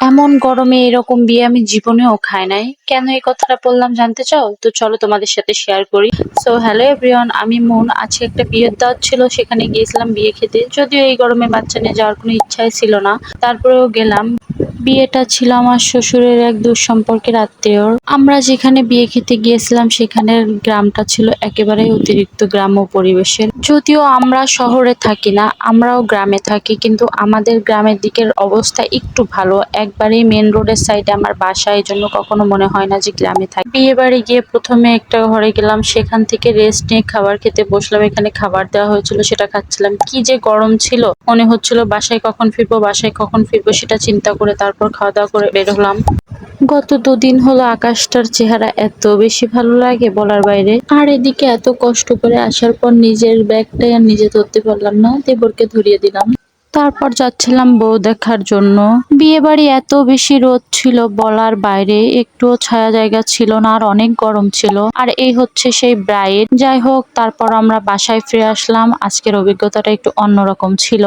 এমন গরমে এরকম বিয়ে আমি জীবনেও খাই নাই। কেন এই কথাটা বললাম জানতে চাও? তো চলো তোমাদের সাথে শেয়ার করি। সো হ্যালো এভরিওয়ান, আমি মুন। আজকে একটা বিয়ের দাওয়াত ছিল, সেখানে গিয়েছিলাম বিয়ে খেতে। যদিও এই গরমে বাচ্চা নিয়ে যাওয়ার কোনো ইচ্ছাই ছিল না, তারপরেও গেলাম। বিয়েটা ছিল আমার শ্বশুরের এক দূর সম্পর্কের আত্মীয়র। আমরা যেখানে বিয়ে খেতে গিয়েছিলাম সেখানের গ্রামটা ছিল একেবারেই অতিরিক্ত গ্রাম্য পরিবেশের। যদিও আমরা শহরে থাকি না, আমরাও গ্রামে থাকি, কিন্তু আমাদের গ্রামের দিকের অবস্থা একটু ভালো। একবারেই মেন রোডের সাইডে আমার বাসা, এই জন্য কখনো মনে হয় না যে গ্রামে থাকি। বিয়ে বাড়ি গিয়ে প্রথমে একটা ঘরে গেলাম, সেখান থেকে রেস্ট নিয়ে খাবার খেতে বসলাম। এখানে খাবার দেওয়া হয়েছিল, সেটা খাচ্ছিলাম। কি যে গরম ছিল, মনে হচ্ছিল বাসায় কখন ফিরবো সেটা চিন্তা করে তারপর খাওয়া দাওয়া করে বের হলাম। গত দুদিন হলো আকাশটার চেহারা এত বেশি ভালো লাগে বলার বাইরে। আর এদিকে এত কষ্ট করে আসার পর নিজের ব্যাগটাই আর নিজে ধরতে পারলাম না, দেবরকে ধরিয়ে দিলাম। তারপর যাচ্ছিলাম বউ দেখার জন্য। বিয়ে বাড়ি এত বেশি রোদ ছিল বলার বাইরে, একটুও ছায়া জায়গা ছিল না, আর অনেক গরম ছিল। আর এই হচ্ছে সেই ব্রাইড। যাই হোক, তারপর আমরা বাসায় ফিরে আসলাম। আজকের অভিজ্ঞতাটা একটু অন্যরকম ছিল।